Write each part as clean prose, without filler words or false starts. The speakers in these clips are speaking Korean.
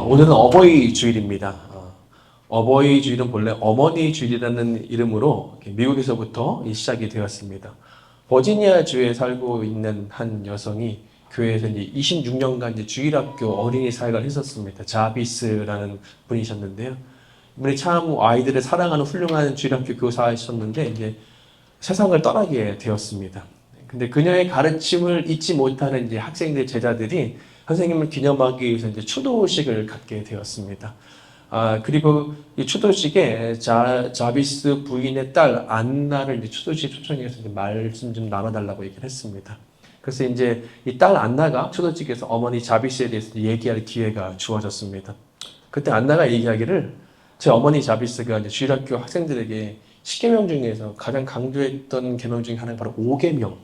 오늘은 어버이 주일입니다. 어버이 주일은 본래 어머니 주일이라는 이름으로 미국에서부터 시작이 되었습니다. 버지니아 주에 살고 있는 한 여성이 교회에서 이제 26년간 이제 주일학교 어린이 사역을 했었습니다. 자비스라는 분이셨는데요. 이분이 참 아이들을 사랑하는 훌륭한 주일학교 교사이셨는데 이제 세상을 떠나게 되었습니다. 근데 그녀의 가르침을 잊지 못하는 이제 학생들 제자들이 선생님을 기념하기 위해서 이제 추도식을 갖게 되었습니다. 그리고 이 추도식에 자비스 부인의 딸 안나를 이제 추도식 초청해서 이제 말씀 좀 나눠달라고 얘기를 했습니다. 그래서 이제 이 딸 안나가 추도식에서 어머니 자비스에 대해서 얘기할 기회가 주어졌습니다. 그때 안나가 얘기하기를 제 어머니 자비스가 이제 주일학교 학생들에게 10계명 중에서 가장 강조했던 계명 중에 하나가 바로 5계명.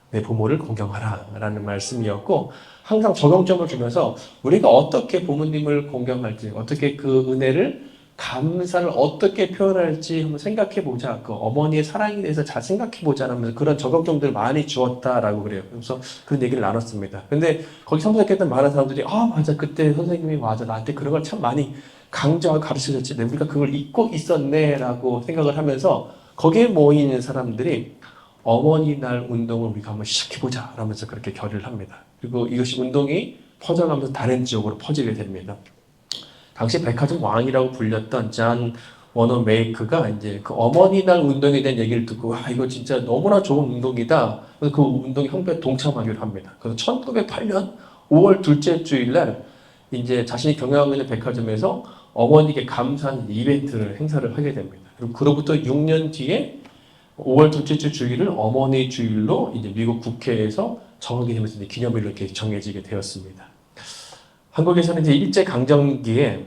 내 부모를 공경하라 라는 말씀이었고 항상 적용점을 주면서 우리가 어떻게 부모님을 공경할지 어떻게 그 은혜를 감사를 어떻게 표현할지 한번 생각해 보자. 그 어머니의 사랑에 대해서 잘 생각해 보자라면서 그런 적용점들을 많이 주었다라고 그래요. 그래서 그런 얘기를 나눴습니다. 근데 거기 참석했던 많은 사람들이 맞아 그때 선생님이 맞아 나한테 그런 걸 참 많이 강조하고 가르쳐줬지 우리가 그걸 잊고 있었네 라고 생각을 하면서 거기에 모이는 사람들이 어머니날 운동을 우리가 한번 시작해보자 라면서 그렇게 결의를 합니다. 그리고 이것이 운동이 퍼져가면서 다른 지역으로 퍼지게 됩니다. 당시 백화점 왕이라고 불렸던 잔 워너메이크가 이제 그 어머니날 운동에 대한 얘기를 듣고 이거 진짜 너무나 좋은 운동이다. 그래서 그 운동에 형편에 동참하기로 합니다. 그래서 1908년 5월 둘째 주일날 이제 자신이 경영하고 있는 백화점에서 어머니께 감사하는 이벤트를 행사를 하게 됩니다. 그리고 그로부터 6년 뒤에 5월 둘째 주 주일을 어머니 주일로 이제 미국 국회에서 정하게 되면서 이제 기념일로 이렇게 정해지게 되었습니다. 한국에서는 이제 일제 강점기에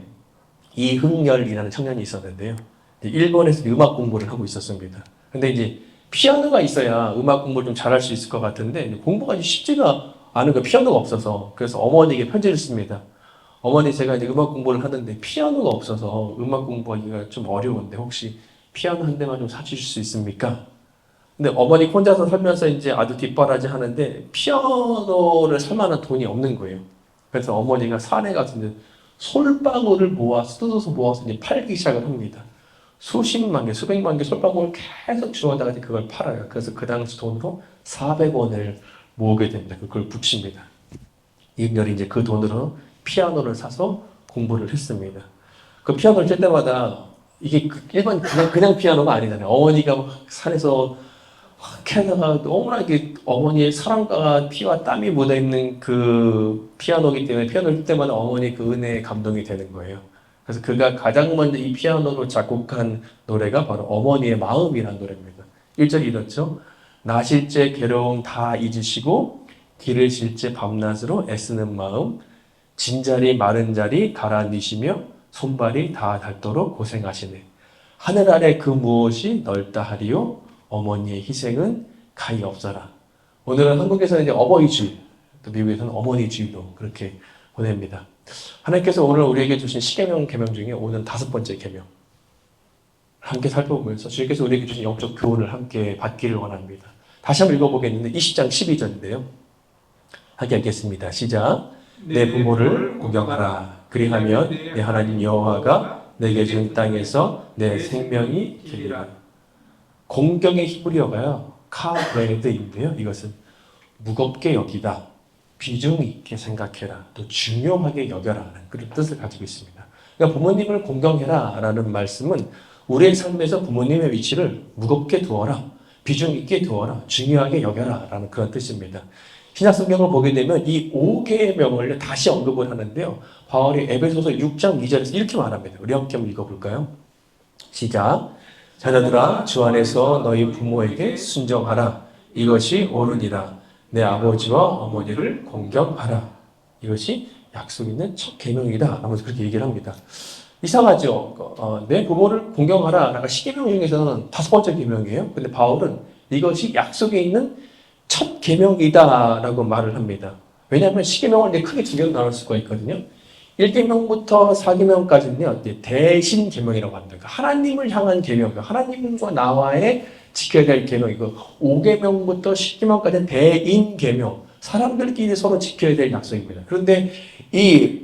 이흥열이라는 청년이 있었는데요. 일본에서 음악 공부를 하고 있었습니다. 근데 이제 피아노가 있어야 음악 공부를 좀 잘할 수 있을 것 같은데 공부가 쉽지가 않은 거 피아노가 없어서 그래서 어머니에게 편지를 씁니다. 어머니 제가 이제 음악 공부를 하는데 피아노가 없어서 음악 공부하기가 좀 어려운데 혹시 피아노 한 대만 좀 사주실 수 있습니까? 근데 어머니 혼자서 살면서 이제 아주 뒷바라지 하는데 피아노를 살 만한 돈이 없는 거예요. 그래서 어머니가 산에 가서 이제 솔방울을 뜯어서 모아서 이제 팔기 시작을 합니다. 수십만 개, 수백만 개 솔방울을 계속 주워다가 그걸 팔아요. 그래서 그 당시 돈으로 400원을 모으게 됩니다. 그걸 붙입니다. 이은열이 이제 그 돈으로 피아노를 사서 공부를 했습니다. 그 피아노를 칠 때마다 이게 일반 그냥 피아노가 아니잖아요. 어머니가 산에서 캐다가 너무나 이게 어머니의 사랑과 피와 땀이 묻어있는 그 피아노이기 때문에 피아노를 칠 때마다 어머니 그 은혜에 감동이 되는 거예요. 그래서 그가 가장 먼저 이 피아노로 작곡한 노래가 바로 어머니의 마음이라는 노래입니다. 1절이 이렇죠. 나실제 괴로움 다 잊으시고 기르실제 밤낮으로 애쓰는 마음 진자리 마른 자리 가라앉으시며 손발이 다 닳도록 고생하시네. 하늘 아래 그 무엇이 넓다 하리요. 어머니의 희생은 가히 없어라. 오늘은 한국에서는 이제 어버이 주일, 또 미국에서는 어머니 주일로 그렇게 보냅니다. 하나님께서 오늘 우리에게 주신 십계명 계명 중에 오늘 5번째 계명 함께 살펴보면서 주님께서 우리에게 주신 영적 교훈을 함께 받기를 원합니다. 다시 한번 읽어보겠는데 20장 12절인데요. 함께 읽겠습니다. 시작. 내 부모를 공경하라. 그리하면 내 하나님 여호와가 내게 준 땅에서 내 생명이 길리라. 공경의 히브리어가요. 카브레드인데요. 이것은 무겁게 여기다. 비중 있게 생각해라. 또 중요하게 여겨라. 라는 그런 뜻을 가지고 있습니다. 그러니까 부모님을 공경해라. 라는 말씀은 우리의 삶에서 부모님의 위치를 무겁게 두어라. 비중 있게 두어라. 중요하게 여겨라. 라는 그런 뜻입니다. 신약성경을 보게 되면 이 5개의 명을 다시 언급을 하는데요. 바울이 에베소서 6장 2절에서 이렇게 말합니다. 우리 함께 한번 읽어볼까요? 시작. 자녀들아 주 안에서 너희 부모에게 순종하라. 이것이 옳으니라. 내 아버지와 어머니를 공경하라. 이것이 약속 있는 첫 계명이다. 라면서 그렇게 얘기를 합니다. 이상하죠? 내 부모를 공경하라. 라가 10계명 중에서는 5번째 계명이에요. 근데 바울은 이것이 약속에 있는 첫 계명이다라고 말을 합니다. 왜냐하면 10계명을 이제 크게 2개로 나눌 수가 있거든요. 1계명부터 4계명까지는요, 대신 계명이라고 합니다. 그러니까 하나님을 향한 계명, 하나님과 나와의 지켜야 될 계명이고, 5계명부터 10계명까지는 대인 계명, 사람들끼리 서로 지켜야 될 약속입니다. 그런데 이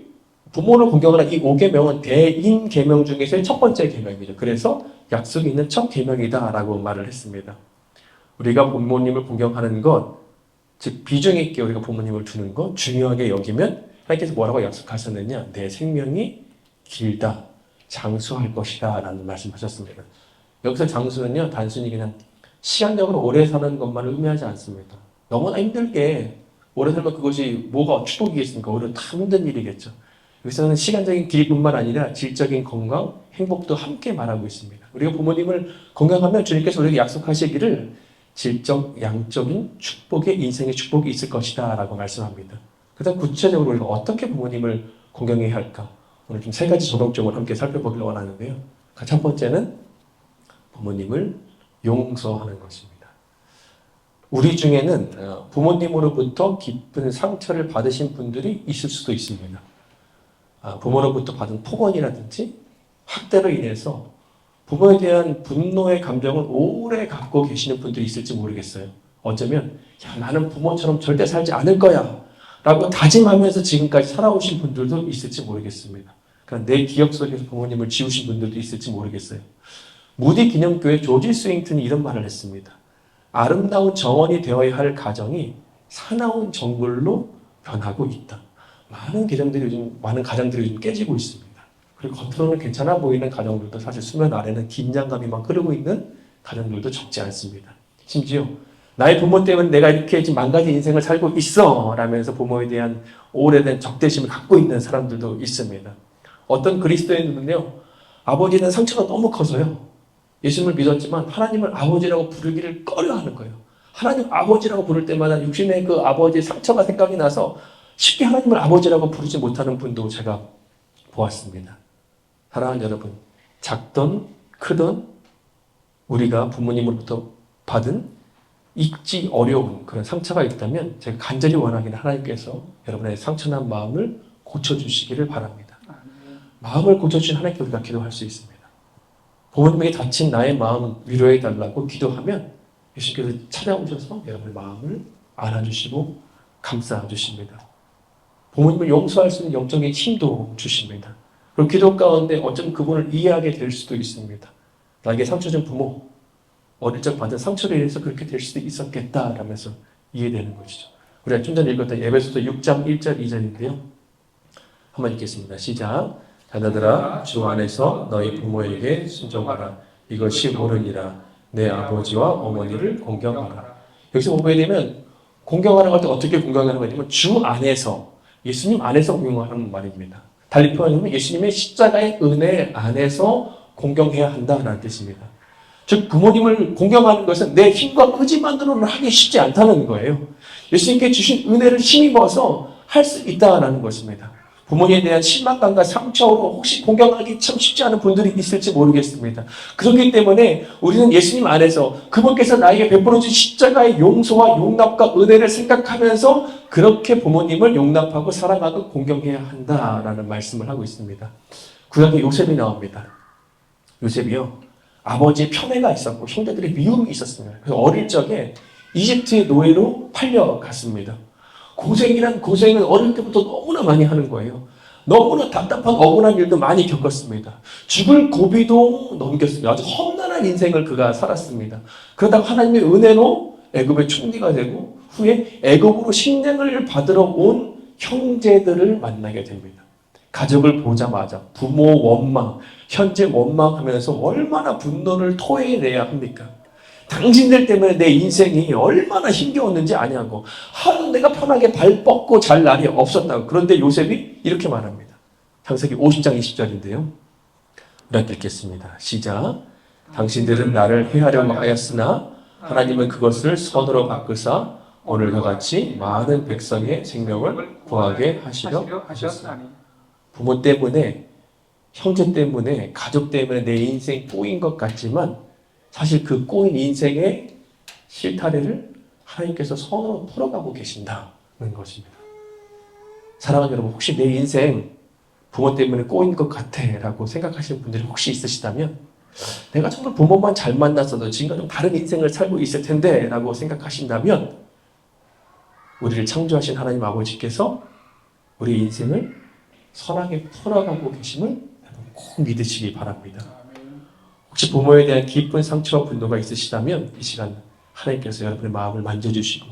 부모를 공경하라 이 5계명은 대인 계명 중에서의 첫 번째 계명이죠. 그래서 약속이 있는 첫 계명이다라고 말을 했습니다. 우리가 부모님을 공경하는 것, 즉 비중 있게 우리가 부모님을 두는 것, 중요하게 여기면 하나님께서 뭐라고 약속하셨느냐? 내 생명이 길다, 장수할 것이다 라는 말씀하셨습니다. 여기서 장수는요, 단순히 그냥 시간적으로 오래 사는 것만을 의미하지 않습니다. 너무나 힘들게 오래 살면 그것이 뭐가 축복이겠습니까? 오히려 다 힘든 일이겠죠. 여기서는 시간적인 길뿐만 아니라 질적인 건강, 행복도 함께 말하고 있습니다. 우리가 부모님을 건강하면 주님께서 우리에게 약속하시기를 질적, 양적인 축복의 인생의 축복이 있을 것이다 라고 말씀합니다. 그다음 구체적으로 우리가 어떻게 부모님을 공경해야 할까? 오늘 좀 세 가지 적용점을 함께 살펴보기를 원하는데요. 첫 번째는 부모님을 용서하는 것입니다. 우리 중에는 부모님으로부터 깊은 상처를 받으신 분들이 있을 수도 있습니다. 부모로부터 받은 폭언이라든지 학대로 인해서 부모에 대한 분노의 감정을 오래 갖고 계시는 분들이 있을지 모르겠어요. 어쩌면 야, 나는 부모처럼 절대 살지 않을 거야 라고 다짐하면서 지금까지 살아오신 분들도 있을지 모르겠습니다. 그러니까 내 기억 속에서 부모님을 지우신 분들도 있을지 모르겠어요. 무디 기념교회 조지 스윙튼이 이런 말을 했습니다. 아름다운 정원이 되어야 할 가정이 사나운 정글로 변하고 있다. 많은 가정들이 요즘 깨지고 있습니다. 그리고 겉으로는 괜찮아 보이는 가정들도 사실 수면 아래는 긴장감이 막 흐르고 있는 가정들도 적지 않습니다. 심지어 나의 부모 때문에 내가 이렇게 지금 망가진 인생을 살고 있어 라면서 부모에 대한 오래된 적대심을 갖고 있는 사람들도 있습니다. 어떤 그리스도인들은요, 아버지는 상처가 너무 커서요, 예수님을 믿었지만 하나님을 아버지라고 부르기를 꺼려하는 거예요. 하나님 아버지라고 부를 때마다 육신의 그 아버지의 상처가 생각이 나서 쉽게 하나님을 아버지라고 부르지 못하는 분도 제가 보았습니다. 사랑하는 여러분, 작던 크던 우리가 부모님으로부터 받은 잊기 어려운 그런 상처가 있다면 제가 간절히 원하기는 하나님께서 여러분의 상처난 마음을 고쳐주시기를 바랍니다. 마음을 고쳐주신 하나님께 우리가 기도할 수 있습니다. 부모님에게 다친 나의 마음 위로해달라고 기도하면 예수님께서 찾아오셔서 여러분의 마음을 안아주시고 감싸주십니다. 부모님을 용서할 수 있는 영적인 힘도 주십니다. 그리고 기도 가운데 어쩌면 그분을 이해하게 될 수도 있습니다. 나에게 상처 준 부모, 어릴 적 받은 상처로 인해서 그렇게 될 수도 있었겠다라면서 이해되는 것이죠. 우리가 좀 전에 읽었던 에베소서 6장 1절 2절인데요. 한번 읽겠습니다. 시작. 자녀들아 주 안에서 너희 부모에게 순종하라. 이것이 옳으니라. 내 아버지와 어머니를 공경하라. 여기서 보게 되면 공경하라고 할 때 어떻게 공경하는 거냐면 주 안에서, 예수님 안에서 공경하는 말입니다. 달리 표현하면 예수님의 십자가의 은혜 안에서 공경해야 한다는 뜻입니다. 즉 부모님을 공경하는 것은 내 힘과 의지만으로는 하기 쉽지 않다는 거예요. 예수님께 주신 은혜를 힘입어서 할 수 있다는 것입니다. 부모님에 대한 실망감과 상처로 혹시 공경하기 참 쉽지 않은 분들이 있을지 모르겠습니다. 그렇기 때문에 우리는 예수님 안에서 그분께서 나에게 베풀어준 십자가의 용서와 용납과 은혜를 생각하면서 그렇게 부모님을 용납하고 사랑하고 공경해야 한다라는 말씀을 하고 있습니다. 구약에 요셉이 나옵니다. 요셉이요, 아버지의 편애가 있었고 형제들의 미움이 있었습니다. 그래서 어릴 적에 이집트의 노예로 팔려갔습니다. 고생이란 고생은 어릴 때부터 너무나 많이 하는 거예요. 너무나 답답한 억울한 일도 많이 겪었습니다. 죽을 고비도 넘겼습니다. 아주 험난한 인생을 그가 살았습니다. 그러다가 하나님의 은혜로 애굽의 총리가 되고 후에 애굽으로 식량을 받으러 온 형제들을 만나게 됩니다. 가족을 보자마자 부모 원망, 현재 원망하면서 얼마나 분노를 토해내야 합니까? 당신들 때문에 내 인생이 얼마나 힘겨웠는지 아냐고. 하루 내가 편하게 발 뻗고 잘 날이 없었다고. 그런데 요셉이 이렇게 말합니다. 창세기 50장 20절인데요. 우리 읽겠습니다. 시작. 당신들은 나를 해하려고 하였으나 하나님은 그것을 선으로 바꾸사 오늘과 같이 많은 백성의 생명을 구하게 하시려 하셨으니. 부모 때문에, 형제 때문에, 가족 때문에 내 인생 꼬인 것 같지만 사실 그 꼬인 인생의 실타래를 하나님께서 선으로 풀어가고 계신다는 것입니다. 사랑하는 여러분, 혹시 내 인생 부모 때문에 꼬인 것 같아 라고 생각하시는 분들이 혹시 있으시다면 내가 정말 부모만 잘 만났어도 지금과 좀 다른 인생을 살고 있을 텐데 라고 생각하신다면 우리를 창조하신 하나님 아버지께서 우리 인생을 선하게 풀어가고 계심을 여러분 꼭 믿으시기 바랍니다. 혹시 부모에 대한 깊은 상처와 분노가 있으시다면 이 시간 하나님께서 여러분의 마음을 만져주시고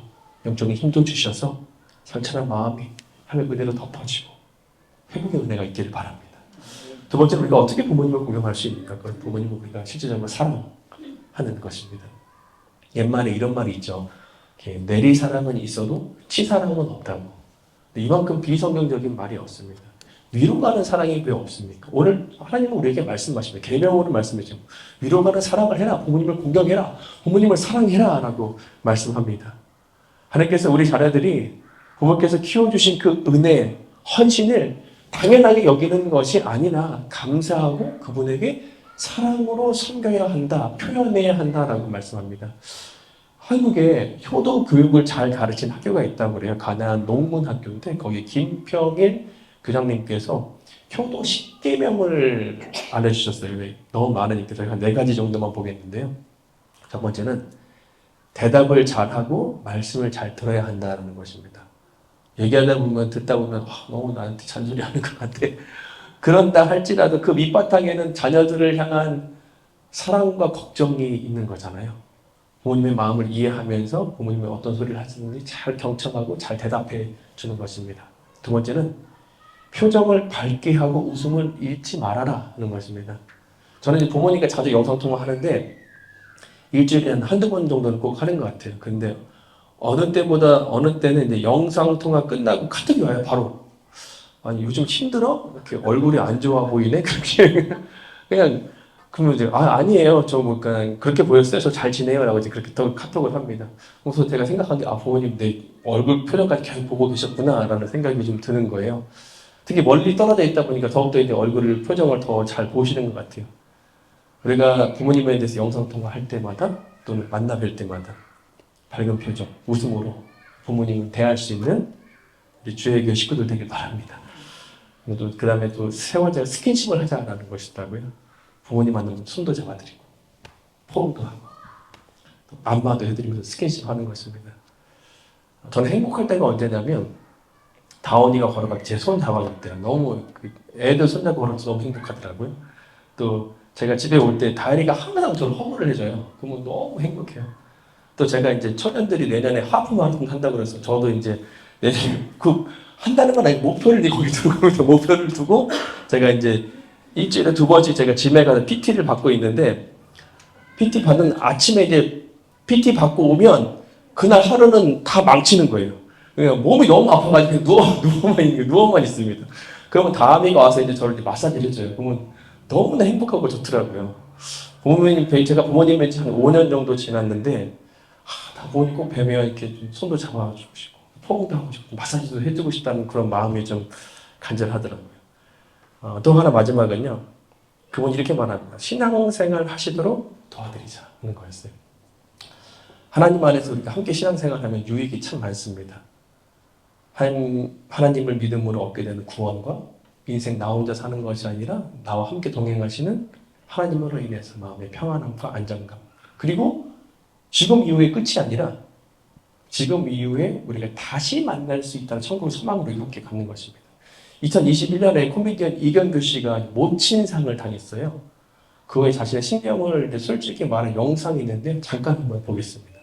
영적인 힘도 주셔서 상처난 마음이 하늘 그대로 덮어지고 회복의 은혜가 있기를 바랍니다. 두 번째로 우리가 어떻게 부모님을 공경할 수 있습니까? 그건 부모님을 우리가 실제적으로 사랑하는 것입니다. 옛말에 이런 말이 있죠. 내리사랑은 있어도 치사랑은 없다고. 이만큼 비성경적인 말이 없습니다. 위로 가는 사랑이 왜 없습니까? 오늘 하나님은 우리에게 말씀하십니다. 계명으로 말씀하시죠. 위로 가는 사랑을 해라. 부모님을 공경해라. 부모님을 사랑해라. 라고 말씀합니다. 하나님께서 우리 자녀들이 부모께서 키워주신 그 은혜, 헌신을 당연하게 여기는 것이 아니라 감사하고 그분에게 사랑으로 섬겨야 한다, 표현해야 한다라고 말씀합니다. 한국에 효도 교육을 잘 가르친 학교가 있다고 그래요. 가나안 농문 학교인데 거기 김평일 교장님께서 효도 10계명을 알려주셨어요. 너무 많으니까 저희가 4가지 정도만 보겠는데요. 첫 번째는 대답을 잘하고 말씀을 잘 들어야 한다는 것입니다. 얘기하다 보면 듣다 보면 너무 나한테 잔소리하는 것 같아. 그런다 할지라도 그 밑바탕에는 자녀들을 향한 사랑과 걱정이 있는 거잖아요. 부모님의 마음을 이해하면서 부모님이 어떤 소리를 하시는지 잘 경청하고 잘 대답해 주는 것입니다. 두 번째는 표정을 밝게 하고 웃음을 잃지 말아라 하는 것입니다. 저는 이제 부모님과 자주 영상통화 하는데 일주일에 한두 번 정도는 꼭 하는 것 같아요. 근데 어느 때는 이제 영상통화 끝나고 카톡이 와요, 바로. 아니, 요즘 힘들어? 이렇게 얼굴이 안 좋아 보이네? 그렇게. 그냥, 그러면 이제, 아니에요. 저 뭐, 그냥, 그렇게 보였어요. 저 잘 지내요. 라고 이제 그렇게 카톡을 합니다. 그래서 제가 생각한 게, 부모님 내 얼굴 표정까지 계속 보고 계셨구나. 라는 생각이 좀 드는 거예요. 특히 멀리 떨어져 있다 보니까 더욱더 이제 얼굴을, 표정을 더 잘 보시는 것 같아요. 우리가 부모님에 대해서 영상통화 할 때마다, 또는 만나 뵐 때마다, 밝은 표정, 웃음으로 부모님을 대할 수 있는 우리 주의 교회 식구들 되길 바랍니다. 그 다음에 또 세월째 스킨십을 하자라는 것이더라고요. 부모님 만나면 손도 잡아드리고, 포옹도 하고, 또 안마도 해드리면서 스킨십 하는 것입니다. 저는 행복할 때가 언제냐면, 다원이가 걸어갈 제 손 잡아줄 때요. 너무, 애들 손잡고 걸어서 너무 행복하더라고요. 또 제가 집에 올 때 다현이가 항상 저를 허물을 해줘요. 그러면 너무 행복해요. 또 제가 이제 초년들이 내년에 하프 마라톤 한다고 그래서 저도 이제 내년에 한다는 건 아니고 목표를 거기 두고 목표를 두고 제가 이제 일주일에 2번씩 제가 짐에 가서 PT를 받고 있는데 PT 받는 아침에 이제 PT 받고 오면 그날 하루는 다 망치는 거예요. 그냥 몸이 너무 아파가지고 누워만 있습니다. 그러면 다음이가 와서 이제 저를 이제 마사지를 해줘요. 그러면 너무나 행복하고 좋더라고요. 제가 부모님 뵌지 한 5년 정도 지났는데 부모님 꼭 뵈면 이렇게 좀 손도 잡아주고 싶고, 포옹도 하고 싶고, 마사지도 해주고 싶다는 그런 마음이 좀 간절하더라고요. 또 하나 마지막은요. 그분이 이렇게 말합니다. 신앙생활 하시도록 도와드리자는 거였어요. 하나님 안에서 우리가 함께 신앙생활하면 유익이 참 많습니다. 하나님을 믿음으로 얻게 되는 구원과 인생 나 혼자 사는 것이 아니라 나와 함께 동행하시는 하나님으로 인해서 마음의 평안함과 안정감, 그리고 지금 이후의 끝이 아니라 지금 이후에 우리가 다시 만날 수 있다는 천국의 소망으로 이렇게 갖는 것입니다. 2021년에 코미디언 이경규 씨가 모친상을 당했어요. 그거에 자신의 신경을 솔직히 말한 영상이 있는데 잠깐 한번 보겠습니다.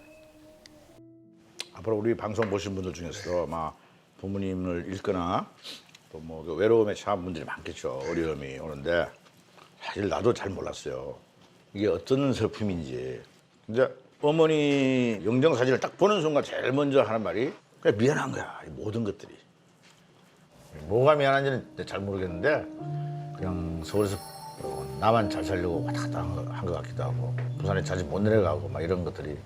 앞으로 우리 방송 보신 분들 중에서 아마 부모님을 잃거나 또 뭐 외로움에 처한 분들이 많겠죠. 어려움이 오는데 사실 나도 잘 몰랐어요. 이게 어떤 슬픔인지. 근데 어머니 영정사진을 딱 보는 순간 제일 먼저 하는 말이 그냥 미안한 거야. 이 모든 것들이. 뭐가 미안한지는 잘 모르겠는데 그냥 서울에서 나만 잘 살려고 왔다 갔다 한 것 같기도 하고 부산에 자주 못 내려가고 막 이런 것들이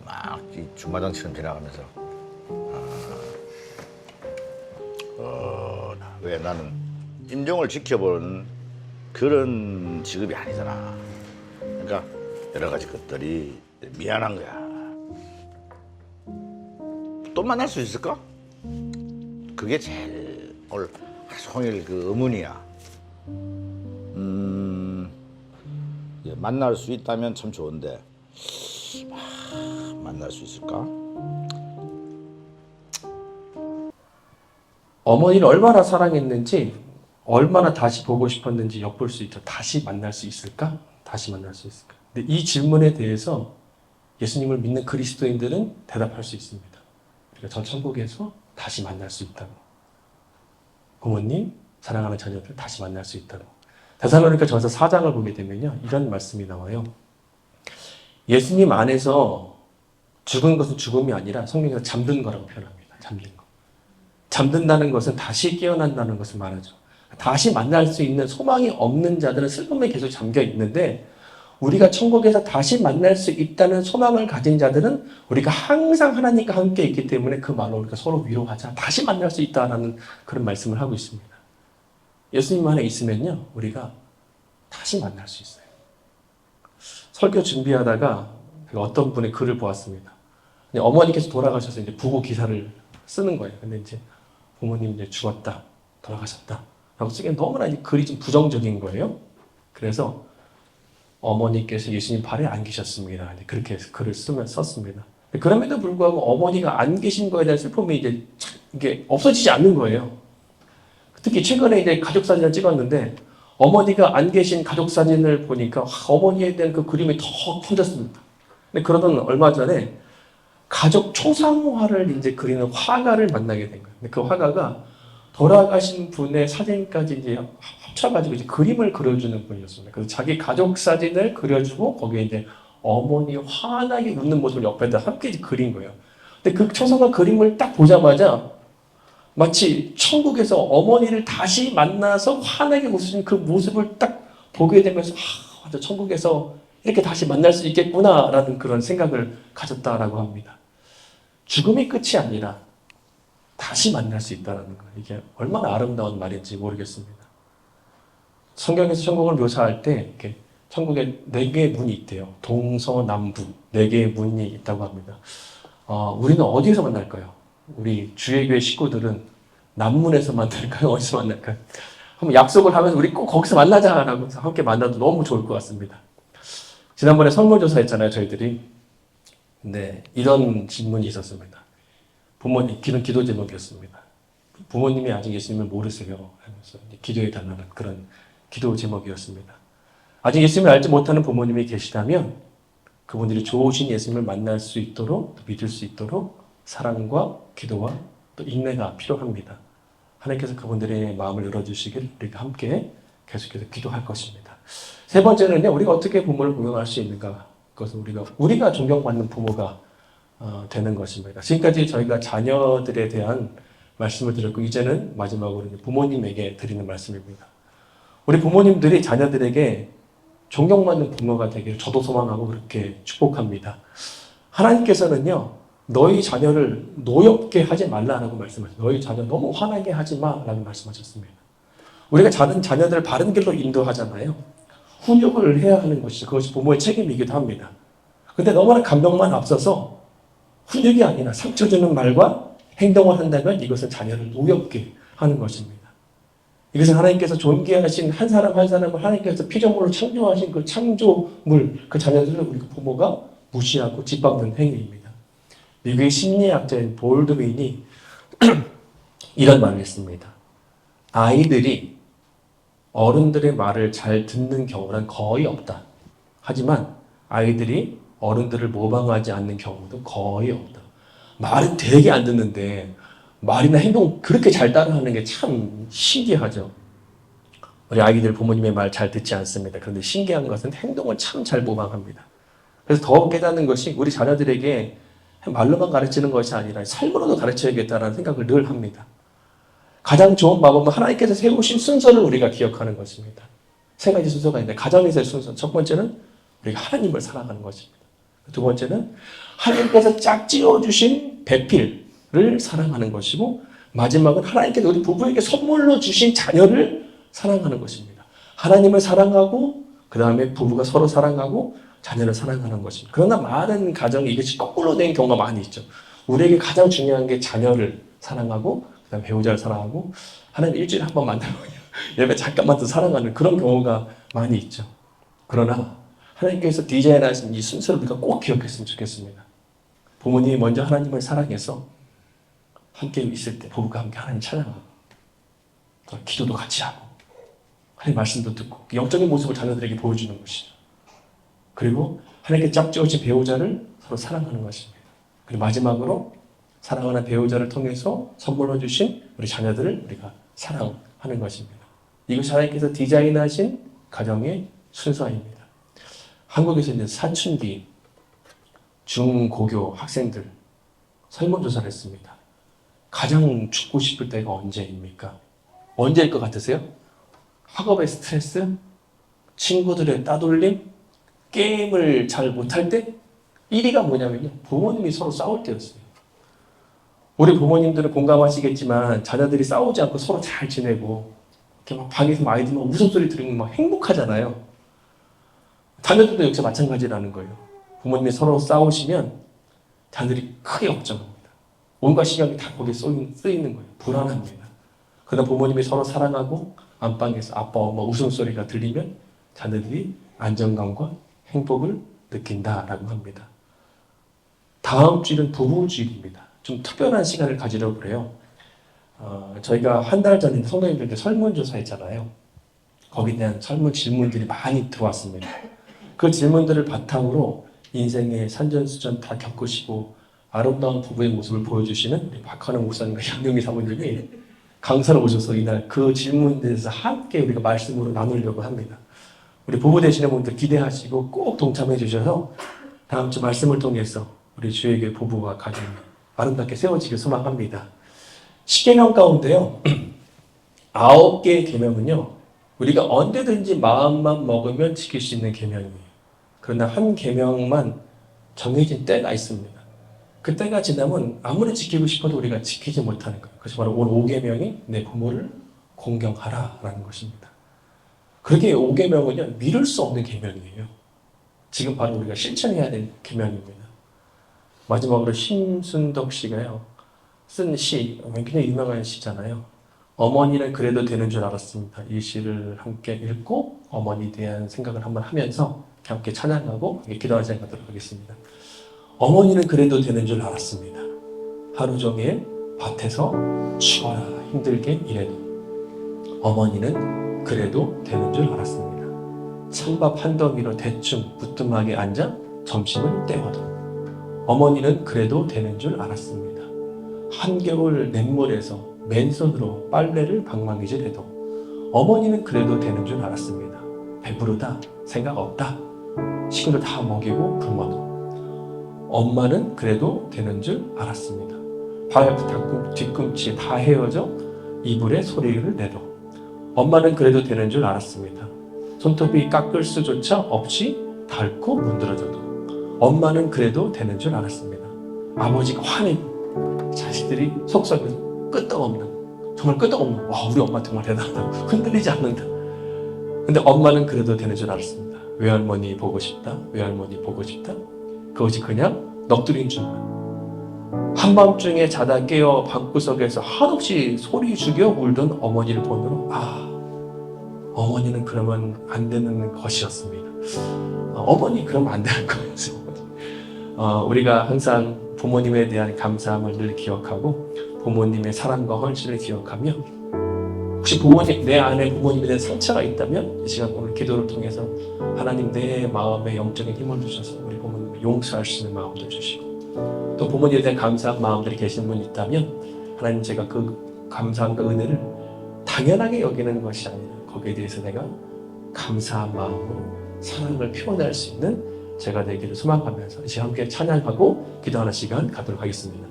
막 주마등처럼 지나가면서 왜 나는 임종을 지켜보는 그런 직업이 아니잖아. 그러니까 여러 가지 것들이 미안한 거야. 또 만날 수 있을까? 그게 제일 오늘 하루 종일 그 의문이야. 만날 수 있다면 참 좋은데 만날 수 있을까? 어머니를 얼마나 사랑했는지 얼마나 다시 보고 싶었는지 엿볼 수 있죠. 다시 만날 수 있을까? 다시 만날 수 있을까? 근데 이 질문에 대해서 예수님을 믿는 그리스도인들은 대답할 수 있습니다. 그러니까 저 천국에서 다시 만날 수 있다고. 부모님, 사랑하는 자녀들 다시 만날 수 있다고. 데살로니가 전서 4장을 보게 되면요. 이런 말씀이 나와요. 예수님 안에서 죽은 것은 죽음이 아니라 성경에서 잠든 거라고 표현합니다. 잠든 거. 잠든다는 것은 다시 깨어난다는 것을 말하죠. 다시 만날 수 있는 소망이 없는 자들은 슬픔에 계속 잠겨 있는데 우리가 천국에서 다시 만날 수 있다는 소망을 가진 자들은 우리가 항상 하나님과 함께 있기 때문에 그 말로 우리가 서로 위로하자. 다시 만날 수 있다는 그런 말씀을 하고 있습니다. 예수님 안에 있으면요. 우리가 다시 만날 수 있어요. 설교 준비하다가 어떤 분의 글을 보았습니다. 어머니께서 돌아가셔서 이제 부고 기사를 쓰는 거예요. 근데 이제 부모님 이제 죽었다, 돌아가셨다. 라고 쓰기엔 너무나 이제 글이 좀 부정적인 거예요. 그래서 어머니께서 예수님 발에 안 계셨습니다. 그렇게 해서 글을 썼습니다. 그럼에도 불구하고 어머니가 안 계신 거에 대한 슬픔이 이제 이게 없어지지 않는 거예요. 특히 최근에 이제 가족 사진을 찍었는데 어머니가 안 계신 가족 사진을 보니까 어머니에 대한 그 그림이 더 커졌습니다. 근데 그러던 얼마 전에 가족 초상화를 이제 그리는 화가를 만나게 된 거예요. 근데 그 화가가 돌아가신 분의 사진까지 이제 합쳐가지고 이제 그림을 그려주는 분이었습니다. 그래서 자기 가족 사진을 그려주고 거기에 이제 어머니 환하게 웃는 모습을 옆에다 함께 이제 그린 거예요. 근데 그 초상화 그림을 딱 보자마자 마치 천국에서 어머니를 다시 만나서 환하게 웃으신 그 모습을 딱 보게 되면서 맞아, 천국에서 이렇게 다시 만날 수 있겠구나라는 그런 생각을 가졌다라고 합니다. 죽음이 끝이 아니라 다시 만날 수 있다는 거예요. 이게 얼마나 아름다운 말인지 모르겠습니다. 성경에서 천국을 묘사할 때 이렇게 천국에 4개의 문이 있대요. 동서남북 4개의 문이 있다고 합니다. 우리는 어디에서 만날까요? 우리 주의교회 식구들은 남문에서 만날까요? 어디서 만날까요? 한번 약속을 하면서 우리 꼭 거기서 만나자라고 해서 함께 만나도 너무 좋을 것 같습니다. 지난번에 설문조사 했잖아요, 저희들이. 근데 이런 질문이 있었습니다. 부모님, 기도 제목이었습니다. 부모님이 아직 예수님을 모르세요. 하면서 기도해 달라는 그런 기도 제목이었습니다. 아직 예수님을 알지 못하는 부모님이 계시다면 그분들이 좋으신 예수님을 만날 수 있도록, 믿을 수 있도록 사랑과 기도와 또 인내가 필요합니다. 하나님께서 그분들의 마음을 열어주시길 우리가 함께 계속해서 기도할 것입니다. 세 번째는요, 우리가 어떻게 부모를 공경할 수 있는가? 그것은 우리가 존경받는 부모가 되는 것입니다. 지금까지 저희가 자녀들에 대한 말씀을 드렸고, 이제는 마지막으로 부모님에게 드리는 말씀입니다. 우리 부모님들이 자녀들에게 존경받는 부모가 되기를 저도 소망하고 그렇게 축복합니다. 하나님께서는요, 너희 자녀를 노엽게 하지 말라라고 말씀하셨어요. 너희 자녀 너무 화나게 하지 마라고 말씀하셨습니다. 우리가 자녀들을 바른 길로 인도하잖아요. 훈육을 해야 하는 것이죠. 그것이 부모의 책임이기도 합니다. 근데 너무나 감정만 앞서서 훈육이 아니라 상처 주는 말과 행동을 한다면 이것은 자녀를 노엽게 하는 것입니다. 이것은 하나님께서 존귀하신 한 사람 한 사람을 하나님께서 피조물로 창조하신 그 창조물, 그 자녀들을 우리 부모가 무시하고 짓밟는 행위입니다. 미국의 심리학자인 볼드윈이 이런 말을 했습니다. 아이들이 어른들의 말을 잘 듣는 경우는 거의 없다. 하지만 아이들이 어른들을 모방하지 않는 경우도 거의 없다. 말은 되게 안 듣는데 말이나 행동 그렇게 잘 따라하는 게 참 신기하죠. 우리 아이들 부모님의 말 잘 듣지 않습니다. 그런데 신기한 것은 행동을 참 잘 모방합니다. 그래서 더 깨닫는 것이 우리 자녀들에게 말로만 가르치는 것이 아니라 삶으로도 가르쳐야겠다는 생각을 늘 합니다. 가장 좋은 방법은 하나님께서 세우신 순서를 우리가 기억하는 것입니다. 3가지 순서가 있는데 가정에서의 순서. 첫 번째는 우리가 하나님을 사랑하는 것입니다. 두 번째는 하나님께서 짝지어주신 배필을 사랑하는 것이고 마지막은 하나님께서 우리 부부에게 선물로 주신 자녀를 사랑하는 것입니다. 하나님을 사랑하고 그 다음에 부부가 서로 사랑하고 자녀를 사랑하는 것입니다. 그러나 많은 가정이 이것이 거꾸로 된 경우가 많이 있죠. 우리에게 가장 중요한 게 자녀를 사랑하고 그 다음에 배우자를 사랑하고 하나님 일주일에 한 번 만나고 예배 잠깐만 더 사랑하는 그런 경우가 많이 있죠. 그러나 하나님께서 디자인하신 이 순서를 우리가 꼭 기억했으면 좋겠습니다. 부모님이 먼저 하나님을 사랑해서 함께 있을 때 부부가 함께 하나님 찬양하고 기도도 같이 하고 하나님 말씀도 듣고 그 영적인 모습을 자녀들에게 보여주는 것이죠. 그리고 하나님께 짝지어진 배우자를 서로 사랑하는 것입니다. 그리고 마지막으로 사랑하는 배우자를 통해서 선물로 주신 우리 자녀들을 우리가 사랑하는 것입니다. 이것이 하나님께서 디자인하신 가정의 순서입니다. 한국에서 이제 사춘기 중고교 학생들 설문조사를 했습니다. 가장 죽고 싶을 때가 언제입니까? 언제일 것 같으세요? 학업의 스트레스, 친구들의 따돌림, 게임을 잘 못할 때 1위가 뭐냐면요. 부모님이 서로 싸울 때였어요. 우리 부모님들은 공감하시겠지만 자녀들이 싸우지 않고 서로 잘 지내고 이렇게 막 방에서 아이들만 웃음소리 들으면 막 행복하잖아요. 자녀들도 역시 마찬가지라는 거예요. 부모님이 서로 싸우시면 자녀들이 크게 걱정합니다. 온갖 신경이 다 거기에 쓰이는 거예요. 불안합니다. 그러나 부모님이 서로 사랑하고 안방에서 아빠, 엄마 웃음소리가 들리면 자녀들이 안정감과 행복을 느낀다라고 합니다. 다음 주일은 부부주일입니다. 좀 특별한 시간을 가지려고 그래요. 저희가 한 달 전에 성도님들께 설문조사 했잖아요. 거기에 대한 설문 질문들이 많이 들어왔습니다. 그 질문들을 바탕으로 인생의 산전수전 다 겪으시고 아름다운 부부의 모습을 보여주시는 우리 박하는 목사님과 양경희 사모님이 강사로 오셔서 이날 그 질문에 대해서 함께 우리가 말씀으로 나누려고 합니다. 우리 부부 되시는 분들 기대하시고 꼭 동참해 주셔서 다음 주 말씀을 통해서 우리 주에게 부부와 가정이 아름답게 세워지길 소망합니다. 10계명 가운데요. 9개의 계명은요. 우리가 언제든지 마음만 먹으면 지킬 수 있는 계명이에요. 그러나 한 계명만 정해진 때가 있습니다. 그 때가 지나면 아무리 지키고 싶어도 우리가 지키지 못하는 거예요. 그래서 바로 오늘 5계명이 내 부모를 공경하라라는 것입니다. 그렇게 5계명은요. 미룰 수 없는 계명이에요. 지금 바로 우리가 실천해야 될 계명입니다. 마지막으로 심순덕 씨가요. 쓴 시, 굉장히 유명한 시잖아요. 어머니는 그래도 되는 줄 알았습니다. 이 시를 함께 읽고 어머니에 대한 생각을 한번 하면서 함께 찬양하고 기도하는 시간 갖도록 하겠습니다. 어머니는 그래도 되는 줄 알았습니다. 하루 종일 밭에서 죽어라 힘들게 일해도 어머니는 그래도 되는 줄 알았습니다. 찬밥 한 덩이로 대충 부뚜막에 앉아 점심을 때워도 어머니는 그래도 되는 줄 알았습니다. 한겨울 냇물에서 맨손으로 빨래를 방망이질해도 어머니는 그래도 되는 줄 알았습니다. 배부르다, 생각 없다, 식구들 다 먹이고 굶어도 엄마는 그래도 되는 줄 알았습니다. 발 뒤꿈치 다 헤어져 이불에 소리를 내도 엄마는 그래도 되는 줄 알았습니다. 손톱이 깎을 수조차 없이 닳고 문드러져도 엄마는 그래도 되는 줄 알았습니다. 아버지가 화내고 자식들이 속썩여서 끄떡없는, 정말 끄떡없는, 와 우리 엄마 정말 대단하다, 흔들리지 않는다. 근데 엄마는 그래도 되는 줄 알았습니다. 외할머니 보고 싶다, 외할머니 보고 싶다. 그것이 그냥 넋두린 줄만. 한밤중에 자다 깨어 방구석에서 한없이 소리 죽여 울던 어머니를 보느라 어머니는 그러면 안 되는 것이었습니다. 어머니 그러면 안 되는 거였어요. 우리가 항상 부모님에 대한 감사함을 늘 기억하고 부모님의 사랑과 헌신을 기억하며 혹시 내 안에 부모님에 대한 상처가 있다면 이 시간 오늘 기도를 통해서 하나님 내 마음에 영적인 힘을 주셔서 우리 부모님을 용서할 수 있는 마음도 주시고 또 부모님에 대한 감사한 마음들이 계신 분이 있다면 하나님 제가 그 감사함과 은혜를 당연하게 여기는 것이 아니라 거기에 대해서 내가 감사한 마음으로 사랑을 표현할 수 있는 제가 되기를 소망하면서 이제 함께 찬양하고 기도하는 시간 갖도록 하겠습니다.